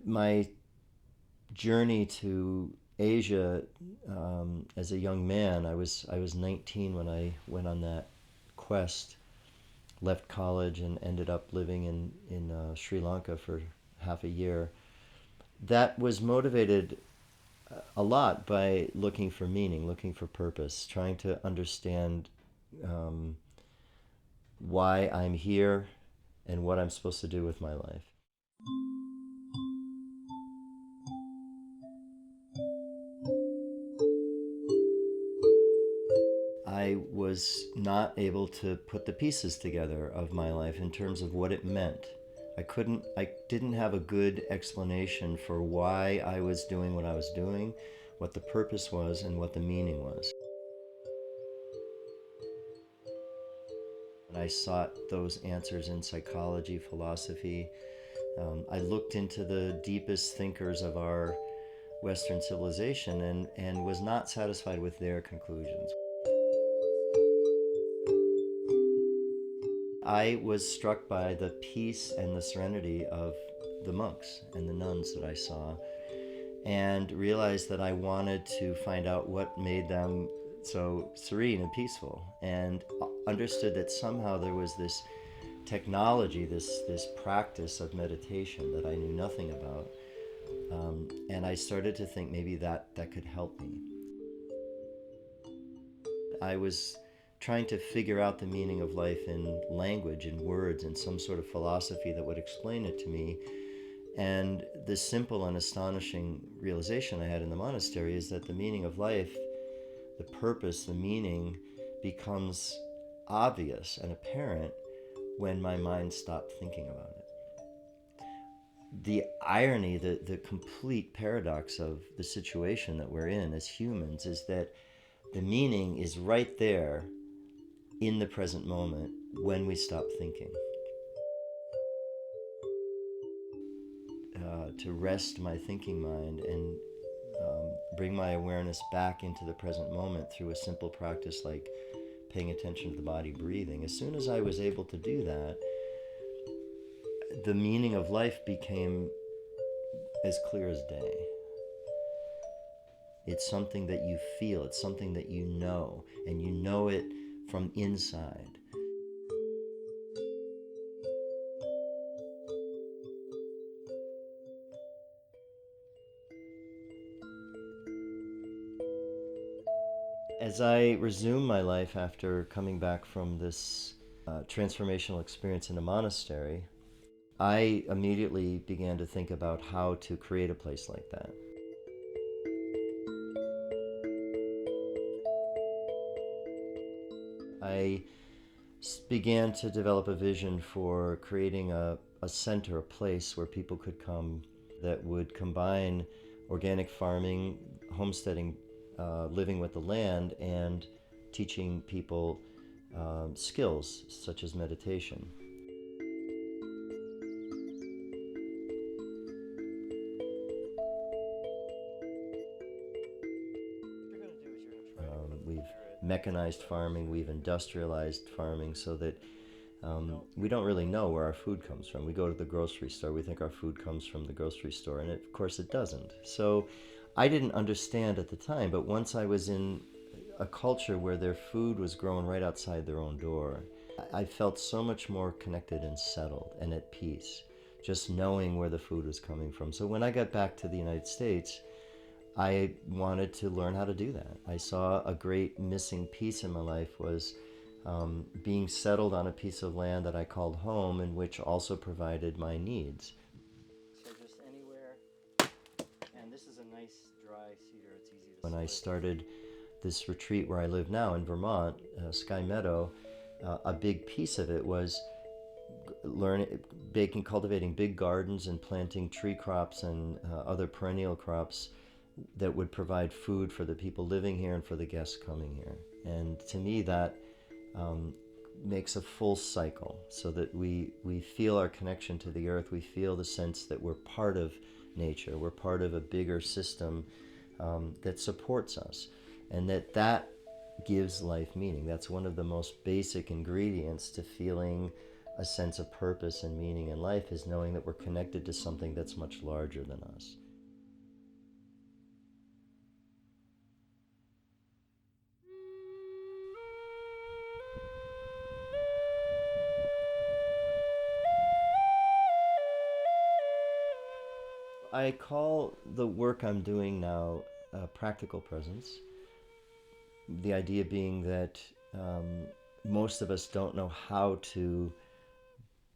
My journey to Asia as a young man, I was 19 when I went on that quest, left college and ended up living in Sri Lanka for half a year. That was motivated a lot by looking for meaning, looking for purpose, trying to understand um, why I'm here and what I'm supposed to do with my life. I was not able to put the pieces together of my life in terms of what it meant. I didn't have a good explanation for why I was doing what I was doing, what the purpose was, and what the meaning was. And I sought those answers in psychology, philosophy. I looked into the deepest thinkers of our Western civilization and was not satisfied with their conclusions. I was struck by the peace and the serenity of the monks and the nuns that I saw, and realized that I wanted to find out what made them so serene and peaceful, and understood that somehow there was this technology, this practice of meditation that I knew nothing about. And I started to think maybe that could help me. I was trying to figure out the meaning of life in language, in words, in some sort of philosophy that would explain it to me. And the simple and astonishing realization I had in the monastery is that the meaning of life, the purpose, the meaning, becomes obvious and apparent when my mind stopped thinking about it. The irony, the complete paradox of the situation that we're in as humans is that the meaning is right there in the present moment when we stop thinking. To rest my thinking mind and bring my awareness back into the present moment through a simple practice like paying attention to the body breathing. As soon as I was able to do that, the meaning of life became as clear as day. It's something that you feel, it's something that you know, and you know it from inside. As I resumed my life after coming back from this transformational experience in a monastery, I immediately began to think about how to create a place like that. I began to develop a vision for creating a center, a place where people could come that would combine organic farming, homesteading, living with the land, and teaching people skills such as meditation. We've mechanized farming, we've industrialized farming so that we don't really know where our food comes from. We go to the grocery store, we think our food comes from the grocery store, and of course it doesn't. So I didn't understand at the time, but once I was in a culture where their food was grown right outside their own door, I felt so much more connected and settled and at peace, just knowing where the food was coming from. So when I got back to the United States, I wanted to learn how to do that. I saw a great missing piece in my life was being settled on a piece of land that I called home and which also provided my needs. So just anywhere, and this is a nice dry cedar, it's easy to. When I started this retreat where I live now in Vermont, Sky Meadow, a big piece of it was learning, baking, cultivating big gardens and planting tree crops and other perennial crops that would provide food for the people living here and for the guests coming here. And to me, that makes a full cycle so that we feel our connection to the earth. We feel the sense that we're part of nature. We're part of a bigger system that supports us. And that gives life meaning. That's one of the most basic ingredients to feeling a sense of purpose and meaning in life is knowing that we're connected to something that's much larger than us. I call the work I'm doing now practical presence. The idea being that most of us don't know how to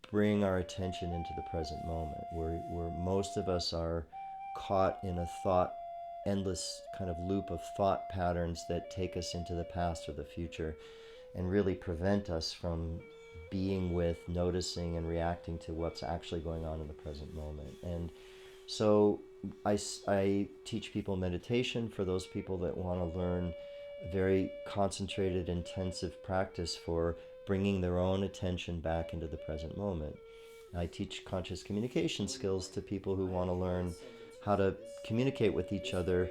bring our attention into the present moment. Where most of us are caught in a thought, endless kind of loop of thought patterns that take us into the past or the future and really prevent us from being with, noticing, and reacting to what's actually going on in the present moment. And so I teach people meditation for those people that want to learn a very concentrated, intensive practice for bringing their own attention back into the present moment. I teach conscious communication skills to people who want to learn how to communicate with each other,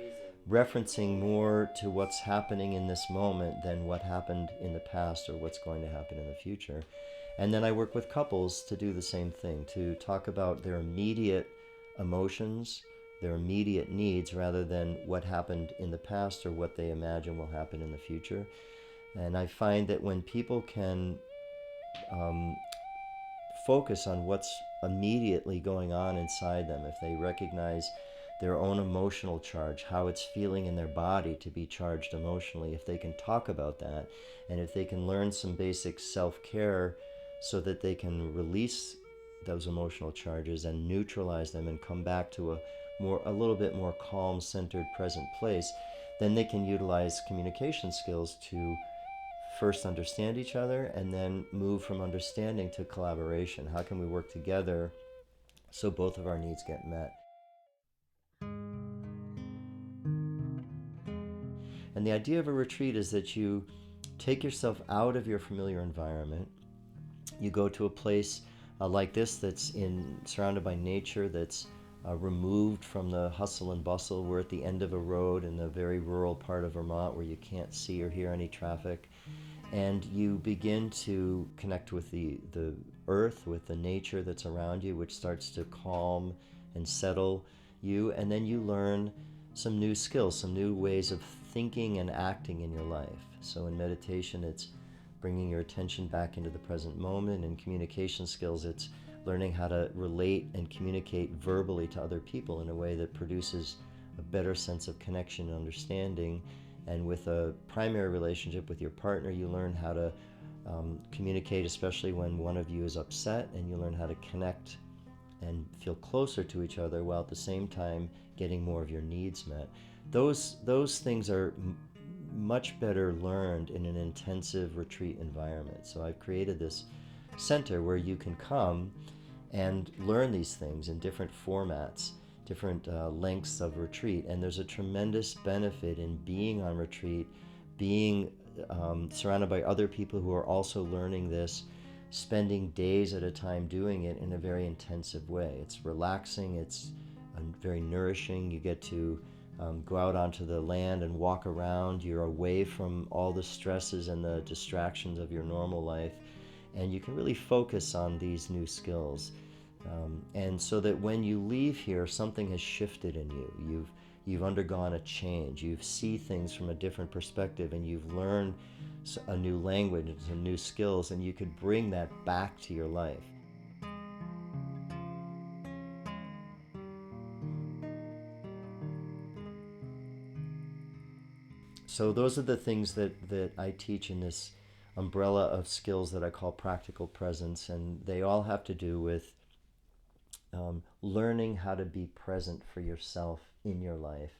referencing more to what's happening in this moment than what happened in the past or what's going to happen in the future. And then I work with couples to do the same thing, to talk about their immediate emotions, their immediate needs, rather than what happened in the past or what they imagine will happen in the future. And I find that when people can um, focus on what's immediately going on inside them, if they recognize their own emotional charge, how it's feeling in their body to be charged emotionally, if they can talk about that, and if they can learn some basic self-care so that they can release those emotional charges and neutralize them and come back to a little bit more calm, centered, present place, then they can utilize communication skills to first understand each other and then move from understanding to collaboration. How can we work together so both of our needs get met? And the idea of a retreat is that you take yourself out of your familiar environment. You go to a place like this that's surrounded by nature, that's removed from the hustle and bustle. We're at the end of a road in a very rural part of Vermont where you can't see or hear any traffic. And you begin to connect with the earth, with the nature that's around you, which starts to calm and settle you. And then you learn some new skills, some new ways of thinking and acting in your life. So in meditation, it's bringing your attention back into the present moment. In communication skills, it's learning how to relate and communicate verbally to other people in a way that produces a better sense of connection and understanding. And with a primary relationship with your partner, you learn how to communicate, especially when one of you is upset, and you learn how to connect and feel closer to each other while at the same time getting more of your needs met. Those things are much better learned in an intensive retreat environment. So I've created this center where you can come and learn these things in different formats, different lengths of retreat. And there's a tremendous benefit in being on retreat, being surrounded by other people who are also learning this, spending days at a time doing it in a very intensive way. It's relaxing, it's very nourishing. You get to go out onto the land and walk around. You're away from all the stresses and the distractions of your normal life, and you can really focus on these new skills. And so that when you leave here, something has shifted in you. You've undergone a change. You see things from a different perspective, and you've learned a new language and some new skills, and you could bring that back to your life. So those are the things that I teach in this umbrella of skills that I call practical presence, and they all have to do with learning how to be present for yourself in your life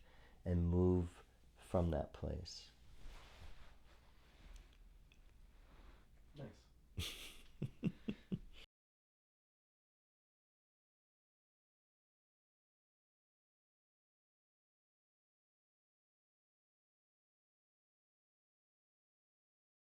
and move from that place. Nice.